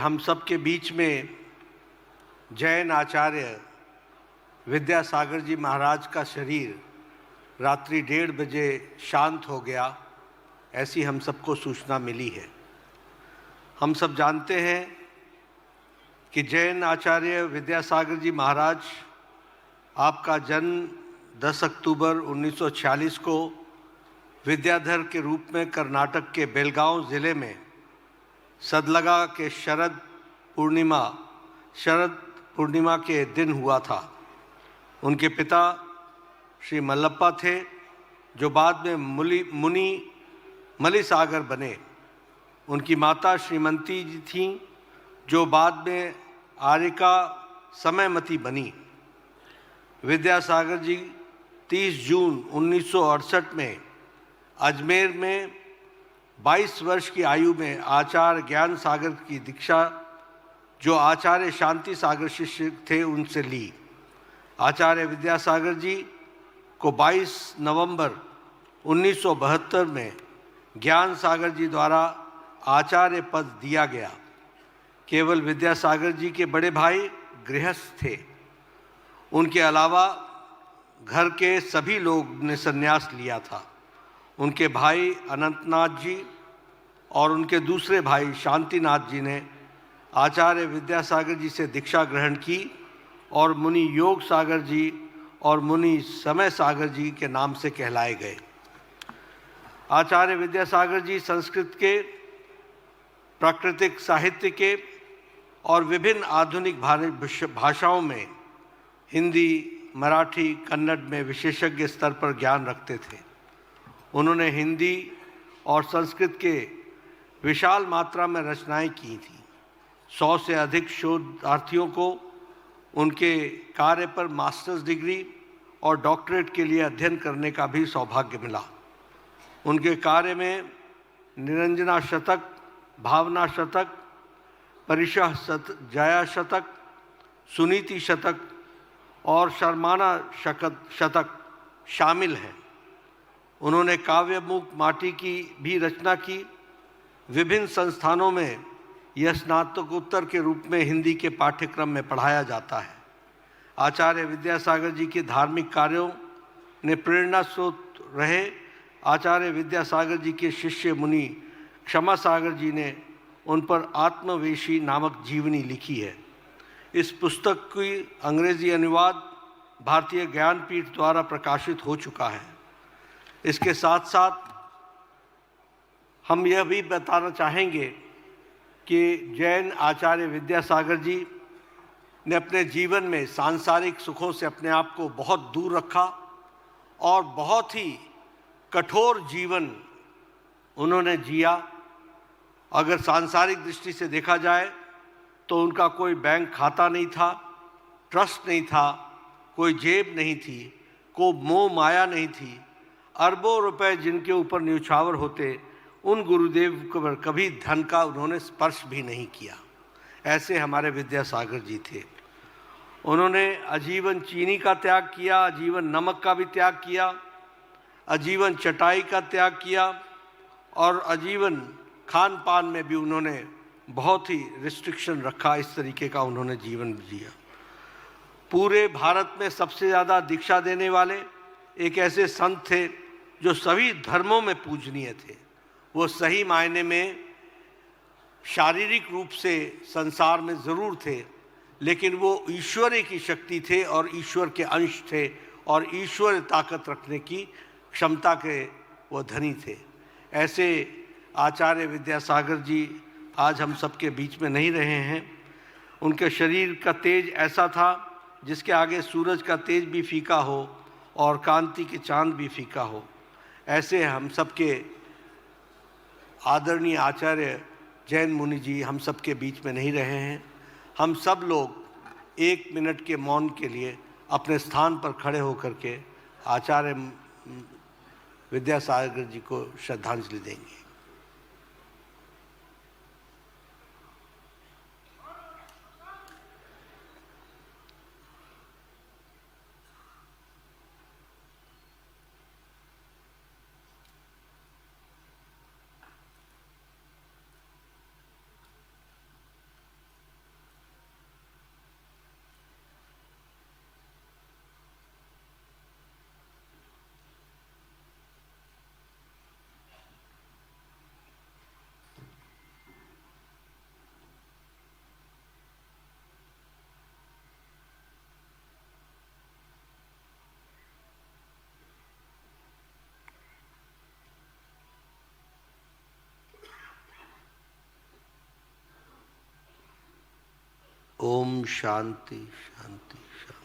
हम सब के बीच में जैन आचार्य विद्यासागर जी महाराज का शरीर रात्रि 1:30 बजे शांत हो गया, ऐसी हम सबको सूचना मिली है। हम सब जानते हैं कि जैन आचार्य विद्यासागर जी महाराज, आपका जन्म 10 अक्टूबर 1946 को विद्याधर के रूप में कर्नाटक के बेलगांव ज़िले में सदलगा के शरद पूर्णिमा के दिन हुआ था। उनके पिता श्री मल्लप्पा थे, जो बाद में मुनि मलिसागर बने। उनकी माता श्रीमती जी थीं, जो बाद में आर्यका समयमती बनी। विद्यासागर जी 30 जून 1968 में अजमेर में 22 वर्ष की आयु में आचार्य ज्ञान सागर की दीक्षा, जो आचार्य शांति सागर शिष्य थे, उनसे ली। आचार्य विद्यासागर जी को 22 नवंबर 1972 में ज्ञान सागर जी द्वारा आचार्य पद दिया गया। केवल विद्यासागर जी के बड़े भाई गृहस्थ थे। उनके अलावा घर के सभी लोग ने संन्यास लिया था। उनके भाई अनंतनाथ जी और उनके दूसरे भाई शांतिनाथ जी ने आचार्य विद्यासागर जी से दीक्षा ग्रहण की और मुनि योग सागर जी और मुनि समय सागर जी के नाम से कहलाए गए। आचार्य विद्यासागर जी संस्कृत के, प्राकृतिक साहित्य के और विभिन्न आधुनिक भाषाओं में हिंदी, मराठी, कन्नड़ में विशेषज्ञ स्तर पर ज्ञान रखते थे। उन्होंने हिंदी और संस्कृत के विशाल मात्रा में रचनाएं की थीं। 100 से अधिक शोधार्थियों को उनके कार्य पर मास्टर्स डिग्री और डॉक्टरेट के लिए अध्ययन करने का भी सौभाग्य मिला। उनके कार्य में निरंजना शतक, भावना शतक, परिशः जया शतक, सुनीति शतक और शर्माना शतक शामिल हैं। उन्होंने काव्यमुख माटी की भी रचना की। विभिन्न संस्थानों में यह स्नातकोत्तर के रूप में हिंदी के पाठ्यक्रम में पढ़ाया जाता है। आचार्य विद्यासागर जी के धार्मिक कार्यों ने प्रेरणा स्रोत रहे। आचार्य विद्यासागर जी के शिष्य मुनि क्षमा सागर जी ने उन पर आत्मवेशी नामक जीवनी लिखी है। इस पुस्तक की अंग्रेजी अनुवाद भारतीय ज्ञानपीठ द्वारा प्रकाशित हो चुका है। इसके साथ साथ हम यह भी बताना चाहेंगे कि जैन आचार्य विद्यासागर जी ने अपने जीवन में सांसारिक सुखों से अपने आप को बहुत दूर रखा और बहुत ही कठोर जीवन उन्होंने जिया। अगर सांसारिक दृष्टि से देखा जाए तो उनका कोई बैंक खाता नहीं था, ट्रस्ट नहीं था, कोई जेब नहीं थी, कोई मोह माया नहीं थी। अरबों रुपए जिनके ऊपर न्यौछावर होते, उन गुरुदेव पर कभी धन का उन्होंने स्पर्श भी नहीं किया। ऐसे हमारे विद्यासागर जी थे। उन्होंने आजीवन चीनी का त्याग किया, आजीवन नमक का भी त्याग किया, आजीवन चटाई का त्याग किया और आजीवन खान पान में भी उन्होंने बहुत ही रिस्ट्रिक्शन रखा। इस तरीके का उन्होंने जीवन जिया। पूरे भारत में सबसे ज़्यादा दीक्षा देने वाले एक ऐसे संत थे जो सभी धर्मों में पूजनीय थे। वो सही मायने में शारीरिक रूप से संसार में ज़रूर थे, लेकिन वो ईश्वरीय की शक्ति थे और ईश्वर के अंश थे और ईश्वर ताकत रखने की क्षमता के वो धनी थे। ऐसे आचार्य विद्यासागर जी आज हम सबके बीच में नहीं रहे हैं। उनके शरीर का तेज ऐसा था जिसके आगे सूरज का तेज भी फीका हो और कांति के चांद भी फीका हो। ऐसे हम सबके आदरणीय आचार्य जैन मुनि जी हम सब के बीच में नहीं रहे हैं। हम सब लोग 1 मिनट के मौन के लिए अपने स्थान पर खड़े होकर के आचार्य विद्यासागर जी को श्रद्धांजलि देंगे। ओम शांति शांति शांति।